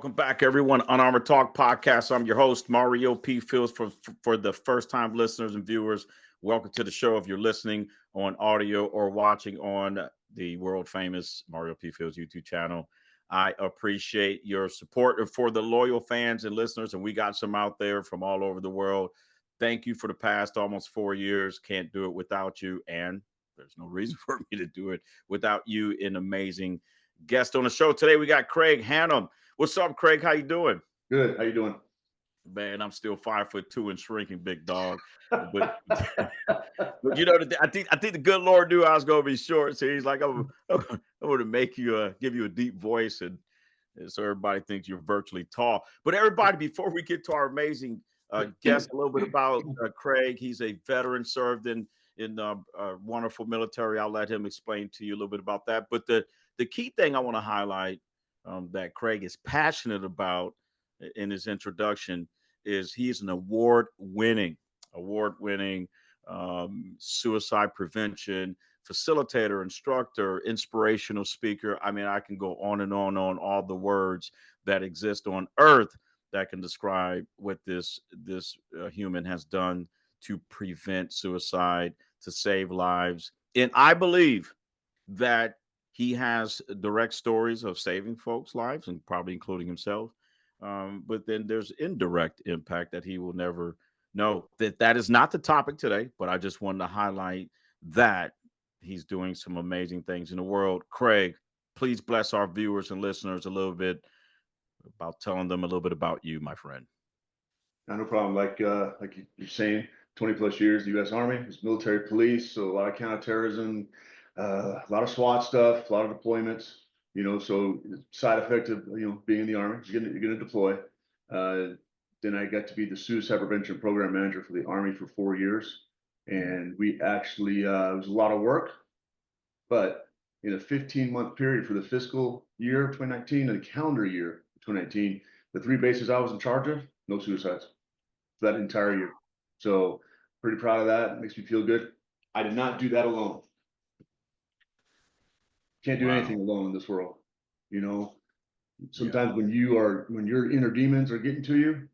Welcome back, everyone. Unarmored Talk Podcast. I'm your host, Mario P. Fields. For the first-time listeners and viewers, welcome to the show. If you're listening on audio or watching on the world-famous Mario P. Fields YouTube channel, I appreciate your support. And for the loyal fans and listeners, and we got some out there from all over the world, thank you for the past almost 4 years. Can't do it without you, and there's no reason for me to do it without you, an amazing guest on the show. Today, we got Craig Hannum. What's up, Craig? How you doing? Good. How you doing? Man, I'm still 5'2" and shrinking, big dog. But, but you know, I think the good Lord knew I was gonna be short, so He's like, I'm gonna make you give you a deep voice, and so everybody thinks you're virtually tall. But everybody, before we get to our amazing guest, a little bit about Craig. He's a veteran, served in wonderful military. I'll let him explain to you a little bit about that. But the key thing I want to highlight that Craig is passionate about in his introduction is he's an award-winning suicide prevention facilitator, instructor, inspirational speaker. I mean, I can go on and on all the words that exist on earth that can describe what this human has done to prevent suicide, to save lives. And I believe that he has direct stories of saving folks' lives, and probably including himself. But then there's indirect impact that he will never know. That is not the topic today, but I just wanted to highlight that he's doing some amazing things in the world. Craig, please bless our viewers and listeners a little bit about telling them a little bit about you, my friend. No problem. Like you're saying, 20 plus years, the U.S. Army, it's military police, so a lot of counterterrorism, a lot of SWAT stuff, a lot of deployments. So side effect of being in the Army, you're gonna deploy. Then I got to be the suicide prevention program manager for the Army for 4 years, and we actually it was a lot of work, but in a 15-month period for the fiscal year of 2019 and the calendar year of 2019, the 3 bases I was in charge of, no suicides for that entire year. So pretty proud of that. It makes me feel good. I did not do that alone. Can't do anything alone in this world. Sometimes when your inner demons are getting to you,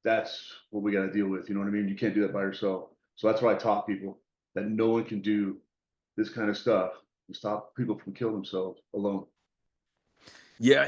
that's what we got to deal with. You know what I mean? You can't do that by yourself. So that's why I taught people that no one can do this kind of stuff and stop people from killing themselves alone. Yeah,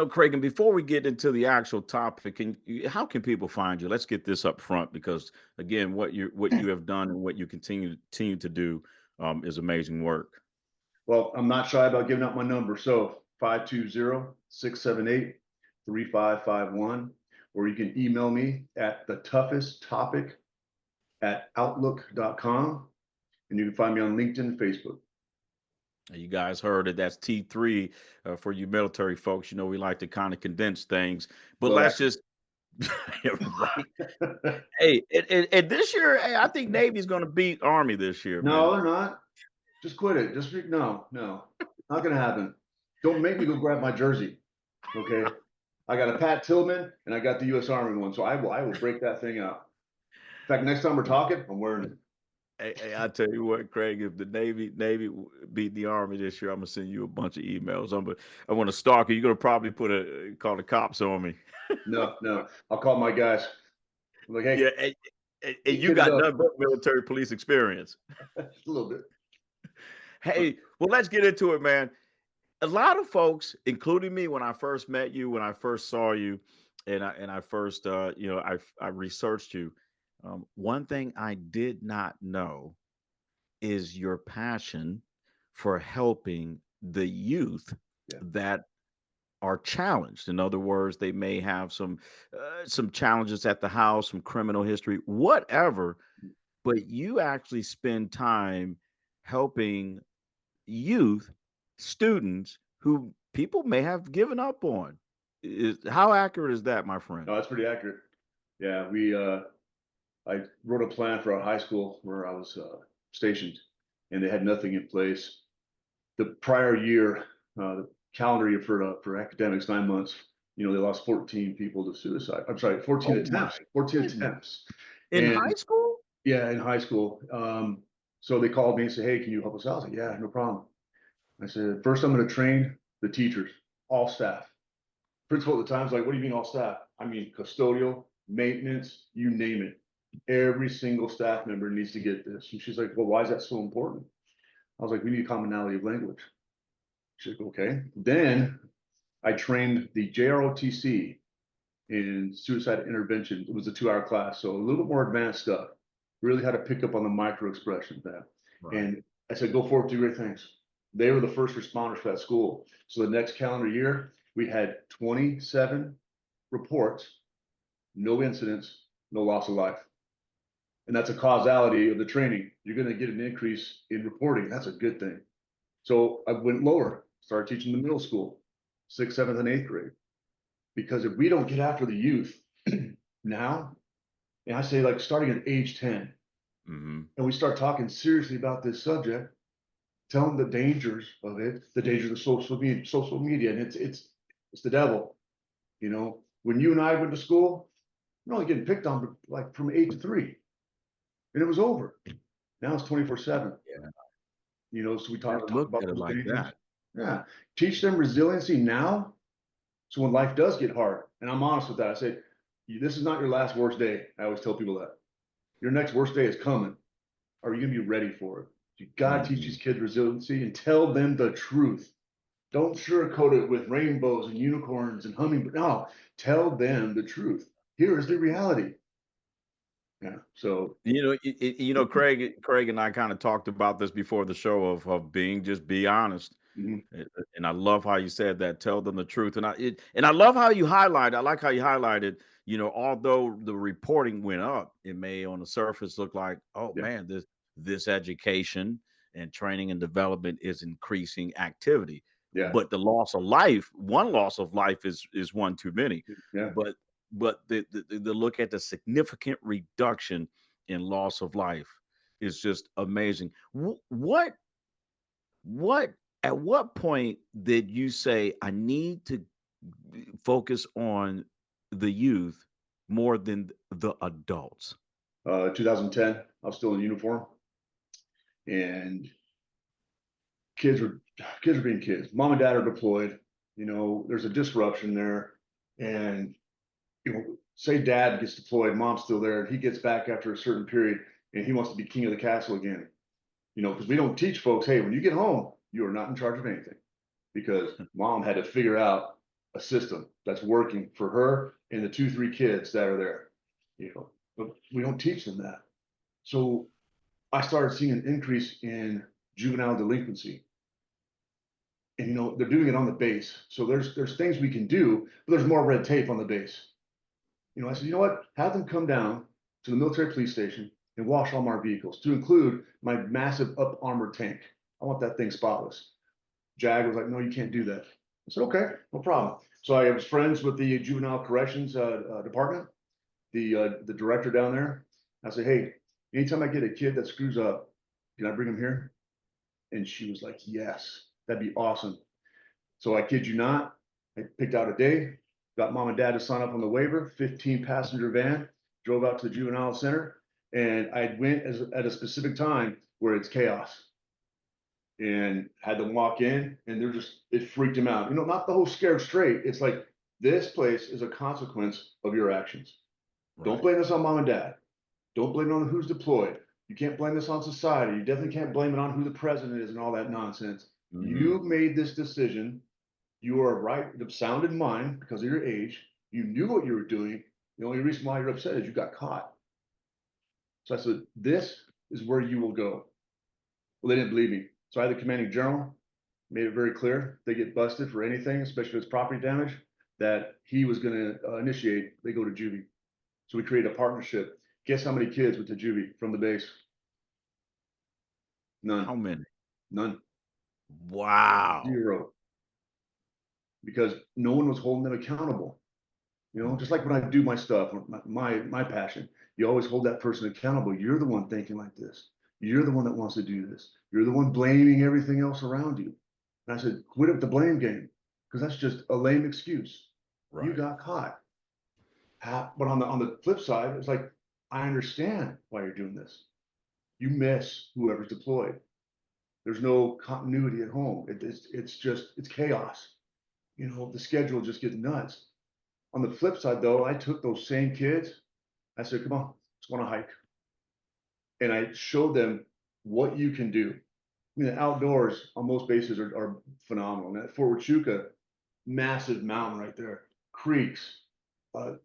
Craig, and before we get into the actual topic, how can people find you? Let's get this up front, because again, what you have done and what you continue to do is amazing work. Well, I'm not shy about giving out my number. So 520-678-3551, or you can email me at thetoughesttopic@outlook.com, and you can find me on LinkedIn and Facebook. You guys heard it. That's T3 for you military folks. We like to kind of condense things, but let's just right. Hey, and this year, I think Navy's going to beat Army this year. No, man. they're not. Just quit it. No, not gonna happen. Don't make me go grab my jersey. Okay, I got a Pat Tillman and I got the U.S. Army one, so I will break that thing out. In fact, next time we're talking, I'm wearing it. Hey, I tell you what, Craig, if the Navy beat the Army this year, I'm gonna send you a bunch of emails. I want to stalk you. You're gonna probably call the cops on me. No, I'll call my guys. I'm like, hey, yeah, and you got none but military police experience. A little bit. Hey, well, let's get into it, man. A lot of folks, including me, when I first met you, when I first saw you, and I first I researched you. One thing I did not know is your passion for helping the youth that are challenged. In other words, they may have some challenges at the house, some criminal history, whatever, but you actually spend time helping youth, students who people may have given up on. How accurate is that, my friend? No, that's pretty accurate. Yeah, I wrote a plan for a high school where I was stationed, and they had nothing in place. The prior year, the calendar year for academics, 9 months, they lost 14 people to suicide. I'm sorry, 14 attempts. 14 attempts. In high school? Yeah, in high school. So they called me and said, hey, can you help us out? I was like, yeah, no problem. I said, first I'm going to train the teachers, all staff. Principal at the time's like, what do you mean all staff? I mean, custodial, maintenance, you name it. Every single staff member needs to get this. And she's like, well, why is that so important? I was like, we need commonality of language. She's like, okay. Then I trained the JROTC in suicide intervention. It was a 2-hour class, so a little bit more advanced stuff. Really had to pick up on the micro expressions of that. Right. And I said, go forward, do great things. They were the first responders for that school. So the next calendar year, we had 27 reports, no incidents, no loss of life. And that's a causality of the training. You're going to get an increase in reporting. That's a good thing. So I went lower, started teaching the middle school, 6th, 7th, and 8th grade. Because if we don't get after the youth now, and I say like starting at age 10, Mm-hmm. and we start talking seriously about this subject, tell them the dangers of it, the dangers of social media, and it's the devil. You know, when you and I went to school, we're only getting picked on like from 8 to 3, and it was over. Now it's 24/7. Yeah. You know, so we Never talk looked about at it those like dangers. that. Yeah, teach them resiliency now, so when life does get hard, and I'm honest with that, I say, this is not your last worst day. I always tell people that your next worst day is coming. Are you gonna be ready for it? You gotta teach Mm-hmm. these kids resiliency and tell them the truth. Don't sugarcoat it with rainbows and unicorns and hummingbirds. No, tell them the truth. Here is the reality. Yeah. So Craig and I kind of talked about this before the show of being just be honest. mhm, And I love how you said that. Tell them the truth. And I love how you highlight. I like how you highlighted. Although the reporting went up, it may on the surface look like, oh yeah, man, this education and training and development is increasing activity. yeah, But one loss of life is one too many. yeah. But the look at the significant reduction in loss of life is just amazing. What at what point did you say I need to focus on the youth more than the adults? 2010, I was still in uniform, and kids were kids are being kids. Mom and dad are deployed. You know, there's a disruption there, and say dad gets deployed, mom's still there, and he gets back after a certain period, and he wants to be king of the castle again. Because we don't teach folks, hey, when you get home, you are not in charge of anything, because mom had to figure out a system that's working for her and the 2, 3 kids that are there. But we don't teach them that. So I started seeing an increase in juvenile delinquency, and they're doing it on the base. So there's things we can do, but there's more red tape on the base. I said, you know what? Have them come down to the military police station and wash all my vehicles, to include my massive up armored tank. I want that thing spotless. Jag was like, no, you can't do that. I said, okay, no problem. So I was friends with the juvenile corrections department, the director down there. I said, hey, anytime I get a kid that screws up, can I bring him here? And she was like, yes, that'd be awesome. So I kid you not, I picked out a day, got mom and dad to sign up on the waiver, 15 passenger van, drove out to the juvenile center, and I went at a specific time where it's chaos, and had them walk in, and it freaked them out. Not the whole scared straight. It's like, this place is a consequence of your actions. Don't Right. blame this on mom and dad. Don't blame it on who's deployed. You can't blame this on society. You definitely can't blame it on who the president is and all that nonsense. Hmm. You made this decision. You are right, sound in mind because of your age. You knew what you were doing. The only reason why you're upset is you got caught. So I said, this is where you will go. Well, they didn't believe me. So I had the commanding general, made it very clear. If they get busted for anything, especially if it's property damage, that he was going to initiate, they go to juvie. So we created a partnership. Guess how many kids went to juvie from the base? None. How many? None. Wow. 0. Because no one was holding them accountable. Just Mm. like when I do my stuff, my passion, you always hold that person accountable. You're the one thinking like this. You're the one that wants to do this. You're the one blaming everything else around you. And I said, quit up the blame game, because that's just a lame excuse. You Right. got caught. But on the flip side, it's like, I understand why you're doing this. You miss whoever's deployed. There's no continuity at home. It's chaos. the schedule just gets nuts. On the flip side, though, I took those same kids. I said, come on, let's go on a hike. And I showed them what you can do. I mean, the outdoors on most bases are phenomenal. And at Fort Huachuca, massive mountain right there, creeks.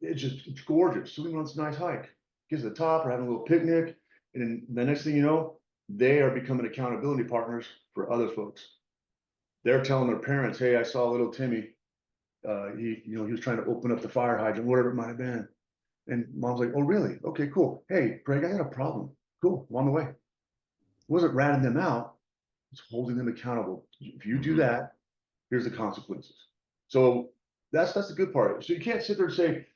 It's gorgeous. So we went on this nice hike. Get to the top, we're having a little picnic. And then the next thing you know, they are becoming accountability partners for other folks. They're telling their parents, hey, I saw little Timmy. He was trying to open up the fire hydrant, whatever it might have been. And mom's like, oh, really? Okay, cool. Hey, Craig, I got a problem. Cool, I'm on the way. It wasn't ratting them out, it's holding them accountable. If you do Hmm. that, here's the consequences. So that's the good part. So you can't sit there and say,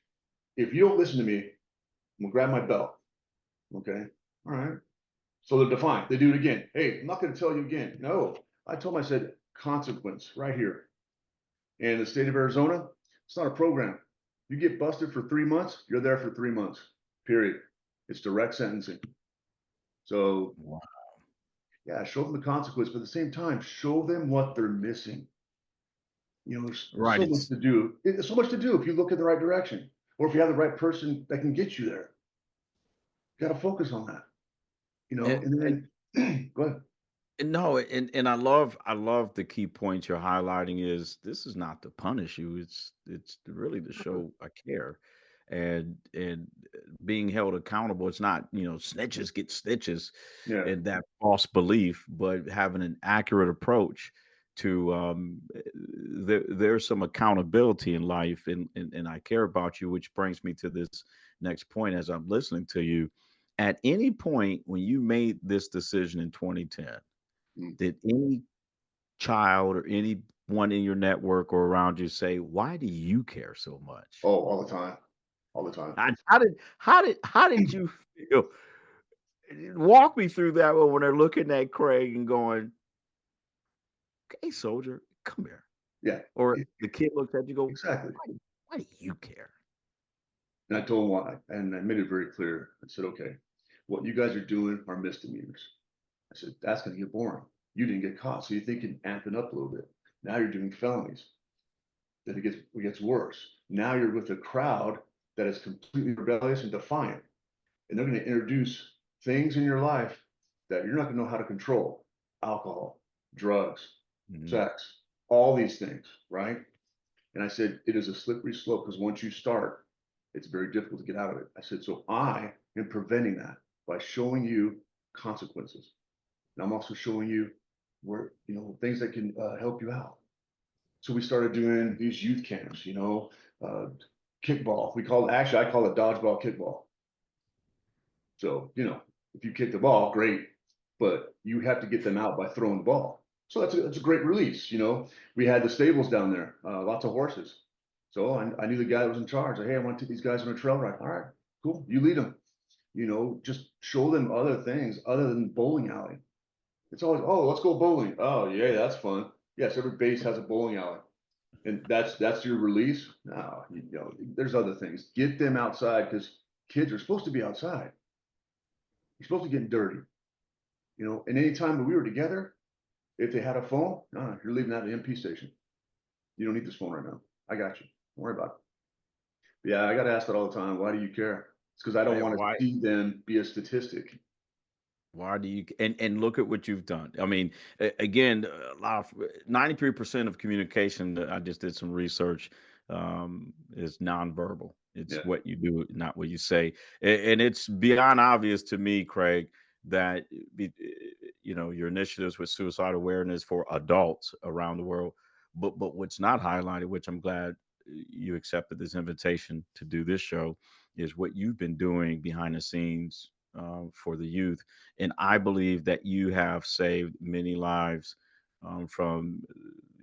if you don't listen to me, I'm gonna grab my belt. Okay. All right. So they're defiant. They do it again. Hey, I'm not gonna tell you again. No. I told them, I said, consequence right here. And in the state of Arizona, it's not a program. You get busted for 3 months, you're there for 3 months. Period. It's direct sentencing. So Wow. yeah, show them the consequence, but at the same time, show them what they're missing. There's Right. so much to do. There's so much to do if you look in the right direction, or if you have the right person that can get you there. You got to focus on that. And, And then go ahead. no, and I love the key point you're highlighting is this is not to punish you. It's really to show I care, and being held accountable. It's not snitches get stitches, Yeah, and that false belief, but having an accurate approach to there's some accountability in life, and I care about you, which brings me to this next point as I'm listening to you. At any point when you made this decision in 2010, mm. did any child or anyone in your network or around you say, "Why do you care so much?" Oh, all the time, all the time. How did you feel? Walk me through that one when they're looking at Craig and going, "Hey, soldier, come here." Yeah, Or the kid looks at you, go, exactly. "Why do you care?" And I told him why, and I made it very clear. I said, okay, what you guys are doing are misdemeanors. I said, that's going to get boring. You didn't get caught, so you think you can amp it up a little bit. Now you're doing felonies. Then it gets worse. Now you're with a crowd that is completely rebellious and defiant, and they're going to introduce things in your life that you're not going to know how to control: alcohol, drugs, Mhm. sex, all these things, right? And I said, it is a slippery slope because once you start, it's very difficult to get out of it. I said, so I am preventing that by showing you consequences. And I'm also showing you where, things that can help you out. So we started doing these youth camps, uh, kickball. Actually, I call it dodgeball kickball. So, if you kick the ball, great, but you have to get them out by throwing the ball. So that's a great release. We had the stables down there, lots of horses. So I knew the guy that was in charge. Hey, I want to take these guys on a trail ride. All right, cool. You lead them. Just show them other things other than bowling alley. It's always, oh, let's go bowling. Oh, yeah, that's fun. Yes, every base has a bowling alley, and that's your release. No, there's other things. Get them outside because kids are supposed to be outside. You're supposed to get dirty. And anytime when we were together, if they had a phone, no, you're leaving that at the MP station. You don't need this phone right now. I got you. Don't worry about it. Yeah, I got asked that all the time. Why do you care? It's because I don't Why want to why see them be a statistic. why do you and look at what you've done. I mean, again, a lot of 93% of communication that I just did some research is nonverbal. It's Yeah. what you do, not what you say. And it's beyond obvious to me, Craig, that your initiatives with suicide awareness for adults around the world. But what's not highlighted, which I'm glad you accepted this invitation to do this show, is what you've been doing behind the scenes for the youth. And I believe that you have saved many lives from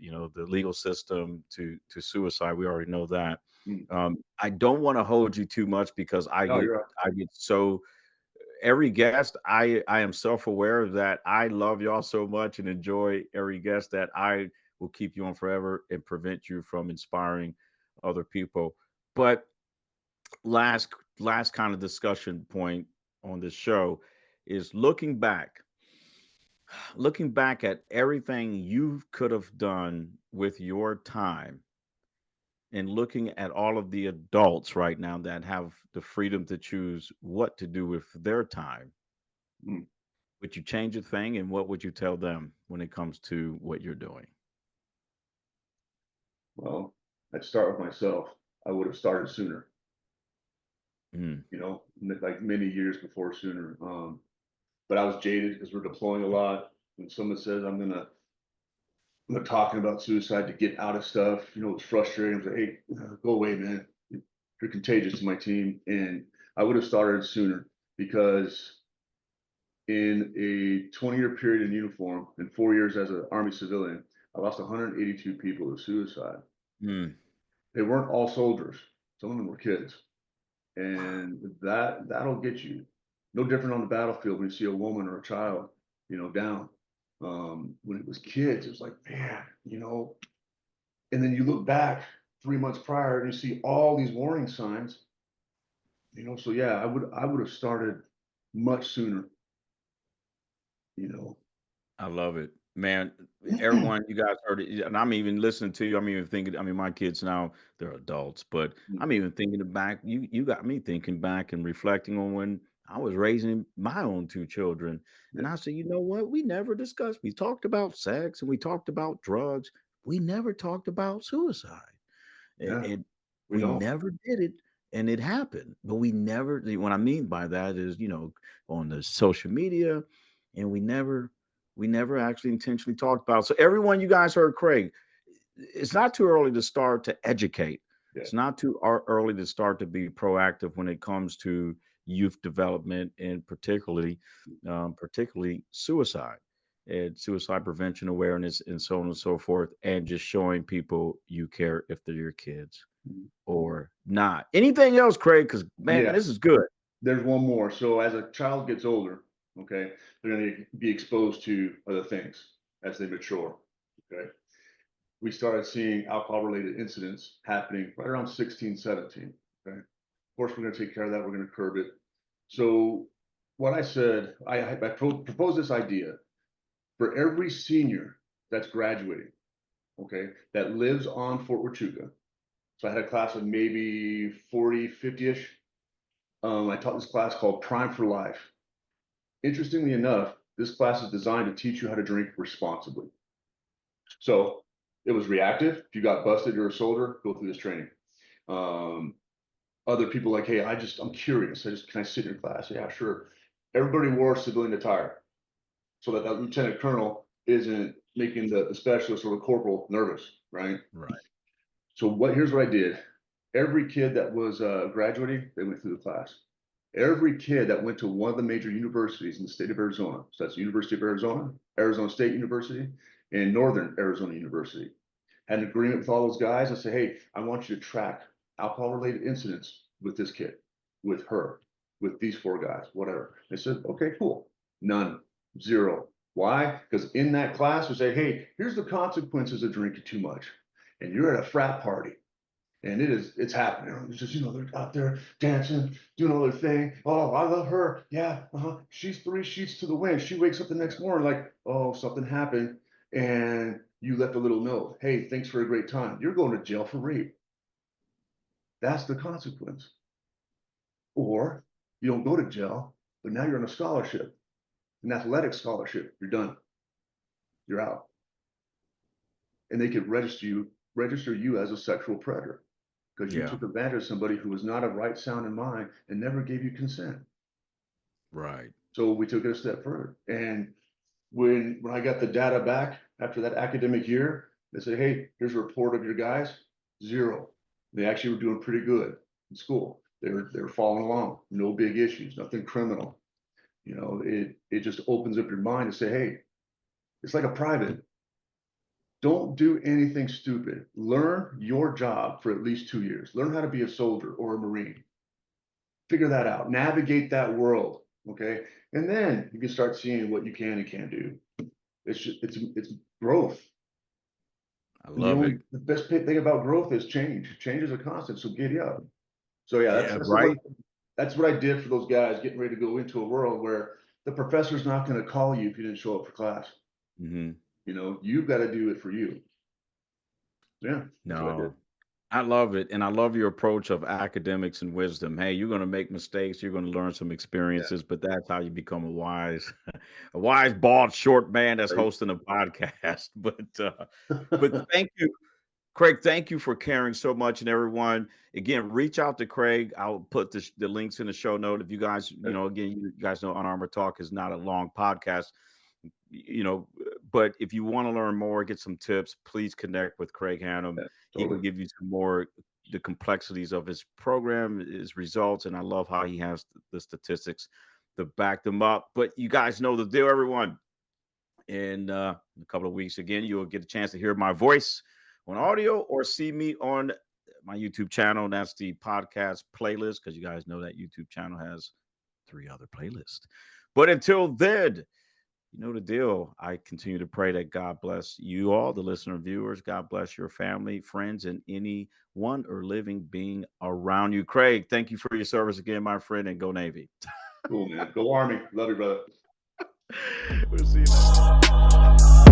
the legal system to suicide. We already know that. Mm. I don't want to hold you too much because I No, get you're right. I get so every guest. I am self aware that I love y'all so much and enjoy every guest that I will keep you on forever and prevent you from inspiring other people. But last last kind of discussion point on this show is looking back at everything you could have done with your time. and looking at all of the adults right now that have the freedom to choose what to do with their time, Mm. would you change a thing? And what would you tell them when it comes to what you're doing? Well, I'd start with myself. I would have started sooner, Mm, like many years before sooner. But I was jaded because we're deploying a lot. When someone says I'm gonna talking about suicide to get out of stuff, it's frustrating. I was like, hey, go away, man. You're contagious to my team. And I would have started sooner because in a 20-year period in uniform and 4 years as an Army civilian, I lost 182 people to suicide. mm. They weren't all soldiers. Some of them were kids. And that'll get you. No different on the battlefield when you see a woman or a child, down. When it was kids, it was like, man, and then you look back 3 months prior and you see all these warning signs, so yeah, I would have started much sooner, you know. I love it, man. Everyone, you guys heard it, and I'm even listening to you. I'm even thinking. I mean, my kids now they're adults, but I'm even thinking back. You got me thinking back and reflecting on when I was raising my own two children, and Yeah, I said, you know what? We never discussed. We talked about sex and we talked about drugs. We never talked about suicide. It, yeah, it we we don't. never did it, and it happened. But we never. What I mean by that is, on the social media, and we never actually intentionally talked about it. So everyone, you guys heard Craig. It's not too early to start to educate. Yeah. It's not too early to start to be proactive when it comes to youth development and particularly suicide and suicide prevention awareness and so on and so forth, and just showing people you care if they're your kids Mhm. or not. Anything else, Craig? Because man, Yeah, this is good. there's one more. So as a child gets older, okay, they're going to be exposed to other things as they mature. Okay. We started seeing alcohol related incidents happening right around 16, 17. Okay. Of course, we're going to take care of that. We're going to curb it. So, what I said, I proposed this idea for every senior that's graduating, okay, that lives on Fort Huachuca. So, I had a class of maybe 40, 50 ish. I taught this class called Prime for Life. Interestingly enough, this class is designed to teach you how to drink responsibly. So, it was reactive. If you got busted, you're a soldier, go through this training. Um, Other people like, hey, I'm curious. Can I sit in your class? Yeah, sure. Everybody wore civilian attire so that lieutenant colonel isn't making the specialist or the corporal nervous, right? Right. So here's what I did. Every kid that was graduating, they went through the class. Every kid that went to one of the major universities in the state of Arizona, so that's the University of Arizona, Arizona State University, and Northern Arizona University, had an agreement with all those guys. I said, hey, I want you to track alcohol related incidents with this kid, with her, with these four guys, whatever. They said, okay, cool. None, zero. Why? Because in that class, we say, hey, here's the consequences of drinking too much. And you're at a frat party and it's happening. It's just, they're out there dancing, doing all their thing. Oh, I love her. Yeah, she's 3 sheets to the wind. She wakes up the next morning like, oh, something happened. And you left a little note. Hey, thanks for a great time. You're going to jail for rape. That's the consequence. Or you don't go to jail, but now you're on a scholarship, an athletic scholarship. You're done. You're out. And they could register you as a sexual predator because you Yeah. took advantage of somebody who was not of right sound in mind and never gave you consent. Right. So we took it a step further. And when I got the data back after that academic year, they said, hey, here's a report of your guys. Zero. They actually were doing pretty good in school. They were following along, no big issues, nothing criminal. It just opens up your mind to say, hey, it's like a private. Don't do anything stupid. Learn your job for at least 2 years. Learn how to be a soldier or a Marine. Figure that out. Navigate that world. Okay. And then you can start seeing what you can and can't do. It's growth. I And love it. the best thing about growth is change. Change is a constant. So giddy up. So yeah, Yeah. Right. that's what I did for those guys getting ready to go into a world where the professor's not going to call you if you didn't show up for class. Hmm. You've got to do it for you. Yeah, that's what I No. did. I love it. And I love your approach of academics and wisdom. Hey, you're going to make mistakes. You're going to learn some Yeah. experiences, but that's how you become a wise, a wise, bald, short man that's Right. hosting a podcast. But thank you, Craig. Thank you for caring so much. And everyone, again, reach out to Craig. I'll put the links in the show note. If you guys, again, you guys know Unarmored Talk is not a long podcast, you know, but if you want to learn more, get some tips, please connect with Craig Hannum. Yeah, He can totally. give you some more the complexities of his program, his results, and I love how he has the statistics to back them up. But you guys know the deal, everyone. In a couple of weeks, again, you'll get a chance to hear my voice on audio or see me on my YouTube channel. That's the podcast playlist because you guys know that YouTube channel has 3 other playlists. But until then, you know the deal. I continue to pray that God bless you all, the listener viewers. God bless your family, friends, and any one or living being around you. Craig, thank you for your service again, my friend, and go Navy. Cool, man. Go Army. Love you, brother. We'll see you next time.